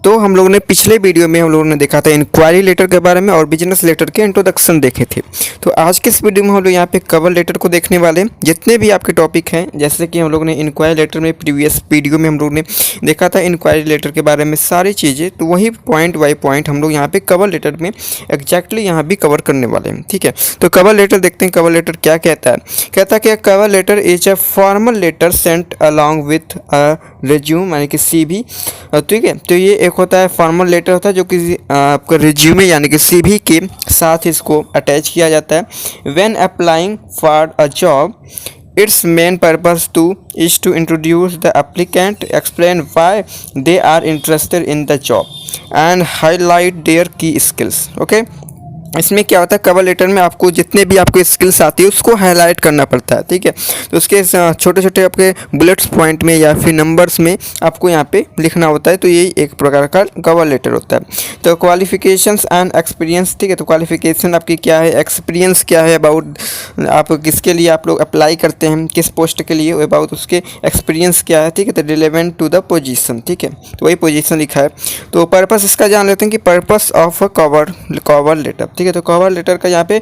तो हम लोगों ने पिछले वीडियो में हम लोगों ने देखा था इंक्वायरी लेटर के बारे में और बिजनेस लेटर के इंट्रोडक्शन देखे थे। तो आज के इस वीडियो में हम लोग यहाँ पे कवर लेटर को देखने वाले हैं। जितने भी आपके टॉपिक हैं, जैसे कि हम लोग ने इंक्वायरी लेटर में प्रीवियस वीडियो में हम लोग ने देखा था इंक्वायरी लेटर के बारे में सारी चीज़ें, तो वही पॉइंट बाई पॉइंट हम लोग यहाँ पे कवर लेटर में एग्जैक्टली यहाँ भी कवर करने वाले हैं। ठीक है, तो कवर लेटर देखते हैं कवर लेटर क्या कहता है। कहता है कि cover letter is a formal letter sent along with a resume, यानी कि CV। ठीक है, तो ये एक होता है फॉर्मल लेटर होता है जो कि आपका रिज्यूमे यानी कि CV के साथ इसको अटैच किया जाता है। When applying for a job, its main purpose is to introduce the applicant, explain why they are interested in the job and highlight their key skills. Okay, इसमें क्या होता है कवर लेटर में आपको जितने भी आपको स्किल्स आती है उसको हाईलाइट करना पड़ता है। ठीक है, तो उसके छोटे छोटे आपके बुलेट्स पॉइंट में या फिर नंबर्स में आपको यहाँ पे लिखना होता है। तो यही एक प्रकार का कवर लेटर होता है। तो क्वालिफिकेशंस एंड एक्सपीरियंस, ठीक है, तो क्वालिफिकेशन आपकी क्या है, एक्सपीरियंस क्या है, अबाउट आप किसके लिए आप लोग अप्लाई करते हैं, किस पोस्ट के लिए, अबाउट उसके एक्सपीरियंस क्या है। ठीक है, तो रिलेवेंट टू द पोजीशन। ठीक है, तो वही पोजीशन लिखा है। तो पर्पस इसका जान लेते हैं कि पर्पस ऑफ कवर लेटर। ठीक है, तो कवर लेटर का यहाँ पे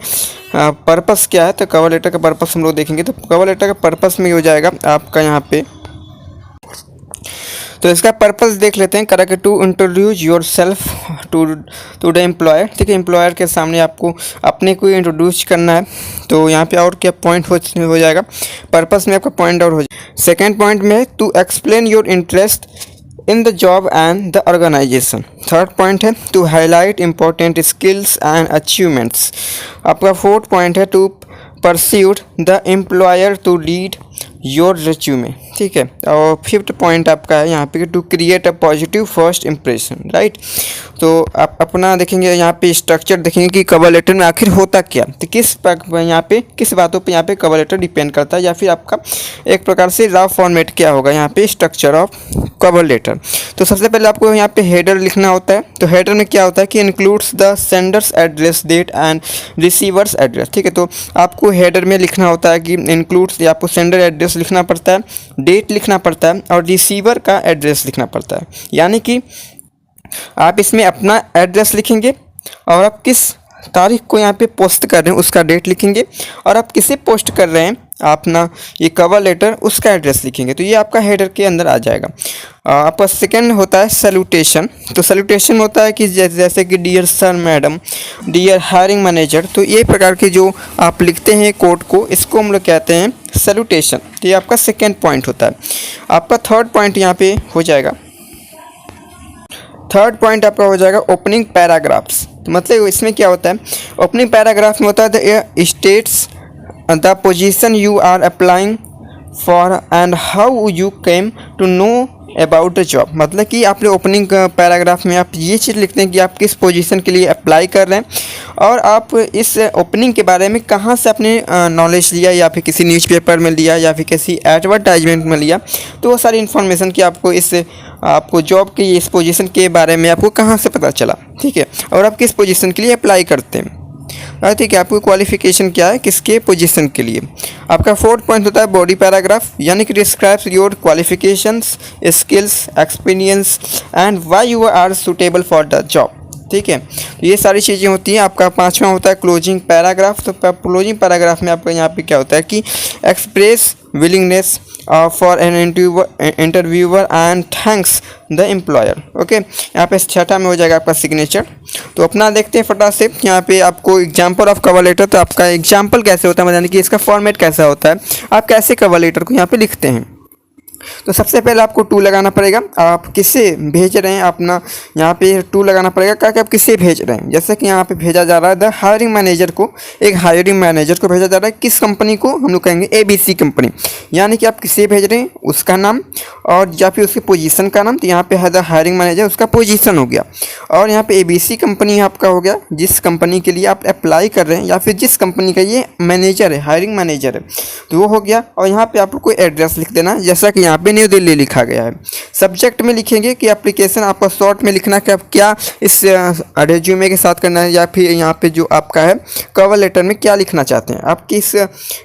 पर्पस क्या है, तो कवर लेटर का पर्पस हम लोग देखेंगे। तो कवर लेटर का पर्पस में हो जाएगा आपका यहाँ पे, तो इसका पर्पस देख लेते हैं। Correct, to introduce yourself to the employer. ठीक है, एम्प्लॉयर के सामने आपको अपने को इंट्रोड्यूस करना है। तो यहाँ पे और क्या पॉइंट हो जाएगा, पर्पस में आपका पॉइंट और हो जाएगा। सेकेंड पॉइंट में to explain your interest in the job and the organisation. Third point है to highlight important skills and achievements. आपका फोर्थ पॉइंट है to persuade the employer to lead your resume. ठीक है, और फिफ्थ पॉइंट आपका है यहाँ पे to create a positive first impression. Right, तो आप अपना देखेंगे यहाँ पे स्ट्रक्चर देखेंगे कि कवर लेटर में आखिर होता क्या, तो यहाँ पे किस बातों पे यहाँ पे कवर लेटर डिपेंड करता है, या फिर आपका एक प्रकार से रफ फॉर्मेट क्या होगा यहाँ पे स्ट्रक्चर ऑफ कवर लेटर। तो सबसे पहले आपको यहाँ पे हेडर लिखना होता है। तो हेडर में क्या होता है कि includes the sender's address, date and receiver's address. ठीक है, तो आपको हेडर में लिखना होता है कि इंक्लूड्स, आपको सेंडर एड्रेस लिखना पड़ता है, डेट लिखना पड़ता है और रिसीवर का एड्रेस लिखना पड़ता है। यानी कि आप इसमें अपना एड्रेस लिखेंगे और आप किस तारीख को यहाँ पे पोस्ट कर रहे हैं उसका डेट लिखेंगे, और आप किसे पोस्ट कर रहे हैं अपना ये कवर लेटर उसका एड्रेस लिखेंगे। तो ये आपका हेडर के अंदर आ जाएगा। आपका सेकंड होता है सैल्यूटेशन। तो सैल्यूटेशन होता है कि जैसे कि dear sir, madam, dear hiring manager. तो ये प्रकार के जो आप लिखते हैं कोड को, इसको हम लोग कहते हैं सैल्यूटेशन। तो ये आपका सेकेंड पॉइंट होता है। आपका थर्ड पॉइंट यहाँ पे हो जाएगा, थर्ड पॉइंट आपका हो जाएगा ओपनिंग पैराग्राफ्स। तो मतलब इसमें क्या होता है, ओपनिंग पैराग्राफ में होता है the states the position you are applying for and how you came to know about the job. मतलब कि आप लोग ओपनिंग पैराग्राफ में आप ये चीज़ लिखते हैं कि आप किस पोजीशन के लिए अप्लाई कर रहे हैं और आप इस ओपनिंग के बारे में कहाँ से अपने नॉलेज लिया, या फिर किसी न्यूज़पेपर में लिया या फिर किसी एडवर्टाइजमेंट में लिया। तो वो सारी इन्फॉर्मेशन कि आपको जॉब की इस पोजीशन के बारे में आपको कहाँ से पता चला। ठीक है, और आप किस पोजीशन के लिए अप्लाई करते हैं। ठीक है, आपकी क्वालिफिकेशन क्या है किसके पोजीशन के लिए। आपका फोर्थ पॉइंट होता है बॉडी पैराग्राफ, यानी कि describes your qualifications, skills, experience and why you are suitable for the job. ठीक है, ये सारी चीज़ें होती हैं। आपका पांचवा होता है क्लोजिंग पैराग्राफ। तो क्लोजिंग पैराग्राफ में आपका यहाँ पे क्या होता है कि express willingness for an interviewer and thanks the employer. Okay, यहाँ पे छठा में हो जाएगा आपका सिग्नेचर। तो अपना देखते हैं फटाफट से यहाँ पे आपको एग्जाम्पल ऑफ कवर लेटर। तो आपका एग्जाम्पल कैसे होता है, यानी कि इसका फॉर्मेट कैसा होता है, आप कैसे कवर लेटर को यहाँ पे लिखते हैं। तो सबसे पहले आपको टू लगाना पड़ेगा, आप किसे भेज रहे हैं अपना, यहाँ पे टू लगाना पड़ेगा क्या कि आप किसे भेज रहे हैं। जैसे कि यहाँ पे भेजा जा रहा है द हायरिंग मैनेजर को, एक हायरिंग मैनेजर को भेजा जा रहा है। किस कंपनी को, हम लोग कहेंगे ABC कंपनी। यानी कि आप किसे भेज रहे हैं उसका नाम और या फिर उसकी पोजीशन का नाम। तो यहाँ पे है द हायरिंग मैनेजर, उसका पोजीशन हो गया, और यहाँ पे ABC कंपनी आपका हो गया जिस कंपनी के लिए आप अप्लाई कर रहे हैं या फिर जिस कंपनी का ये मैनेजर है, हायरिंग मैनेजर है, तो वो हो गया। और यहाँ पे आपको कोई एड्रेस लिख देना, जैसा कि यहाँ पे न्यू दिल्ली लिखा गया है। सब्जेक्ट में लिखेंगे कि एप्लीकेशन आपका शॉर्ट में लिखना कि आप क्या इस रिज्यूमे के साथ करना है, या फिर यहाँ पे जो आपका है कवर लेटर में क्या लिखना चाहते हैं, आप किस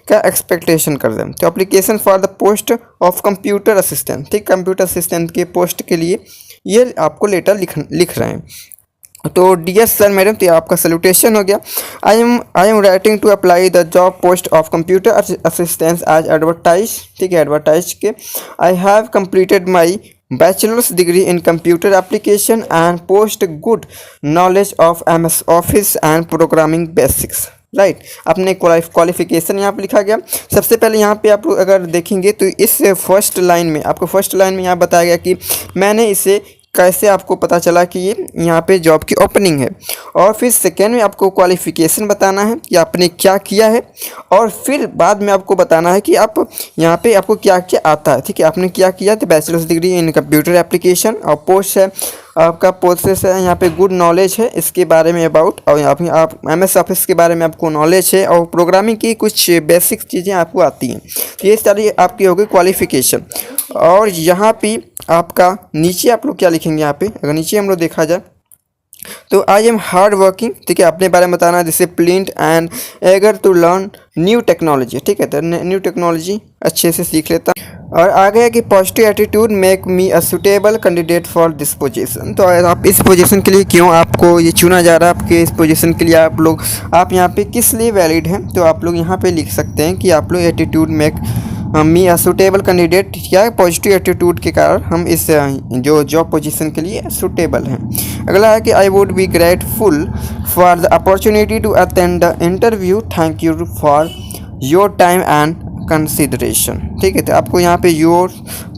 का एक्सपेक्टेशन कर रहे हैं। तो application for the post of computer assistant, ठीक, कंप्यूटर असिस्टेंट के पोस्ट के लिए ये आपको लेटर लिख रहे हैं। तो डियर सर मैडम, तो आपका सल्यूटेशन हो गया। I am writing to apply the job post of computer assistance as advertise, ठीक है, एडवर्टाइज के। I have completed my bachelor's degree in computer application and post good knowledge of MS office and programming basics, right. अपने qualification यहाँ पर लिखा गया। सबसे पहले यहाँ पे आप लोग अगर देखेंगे तो इस फर्स्ट लाइन में यहाँ बताया गया कि मैंने इसे कैसे, आपको पता चला कि ये यहाँ पे जॉब की ओपनिंग है। और फिर सेकेंड में आपको क्वालिफिकेशन बताना है कि आपने क्या किया है, और फिर बाद में आपको बताना है कि आप यहाँ पे आपको क्या क्या आता है, ठीक है। आपने क्या किया, तो bachelors degree in computer application, और पोस्ट है आपका प्रोसेस है यहाँ पे गुड नॉलेज है इसके बारे में अबाउट, और यहाँ पे आप MS ऑफिस के बारे में आपको नॉलेज है, और प्रोग्रामिंग की कुछ बेसिक चीज़ें आपको आती हैं। तो ये सारी आपकी होगी क्वालिफिकेशन। और यहाँ पे आपका नीचे आप लोग क्या लिखेंगे, यहाँ पे अगर नीचे हम लोग देखा जाए तो आई एम हार्ड वर्किंग, ठीक है, अपने बारे में बताना, disciplined and eager to learn new technology, ठीक है, तो न्यू टेक्नोलॉजी अच्छे से सीख लेता। और आगे है कि positive attitude make me a suitable candidate for this position. तो आप इस पोजीशन के लिए क्यों आपको ये चुना जा रहा है, आपके इस पोजीशन के लिए आप यहाँ पे किस लिए वैलिड हैं, तो आप लोग यहाँ पे लिख सकते हैं कि आप लोग attitude make me a suitable candidate, क्या है, पॉजिटिव एटीट्यूड के कारण हम इस जो जॉब पोजीशन के लिए सुटेबल हैं। अगला है कि I would be grateful for the opportunity to attend the interview, thank you for your time and consideration, ठीक है। तो आपको यहाँ पे योर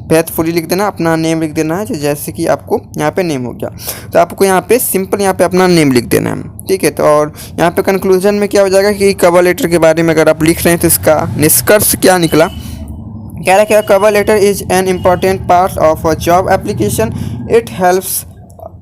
फेथफुली लिख देना, अपना नेम लिख देना है, जैसे कि आपको यहाँ पे नेम हो गया, तो आपको यहाँ पे सिंपल यहाँ पे अपना नेम लिख देना है, ठीक है। तो और यहाँ पे कंक्लूजन में क्या हो जाएगा कि कवर लेटर के बारे में अगर आप लिख रहे हैं तो इसका निष्कर्ष क्या निकला, कह रहा है cover letter is an important part of a job application, it helps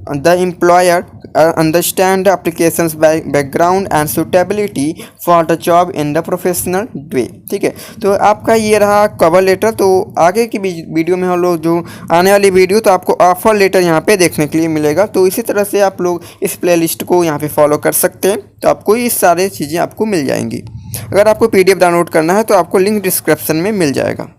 the employer understand the applications background and suitability for the job in the professional way, ठीक है। तो आपका ये रहा कवर लेटर। तो आगे की वीडियो में हम लोग जो आने वाली वीडियो तो आपको ऑफर लेटर यहाँ पे देखने के लिए मिलेगा। तो इसी तरह से आप लोग इस प्लेलिस्ट को यहाँ पे फॉलो कर सकते हैं, तो आपको ये सारी चीज़ें आपको मिल जाएंगी। अगर आपको PDF डाउनलोड करना है तो आपको लिंक डिस्क्रिप्शन में मिल जाएगा।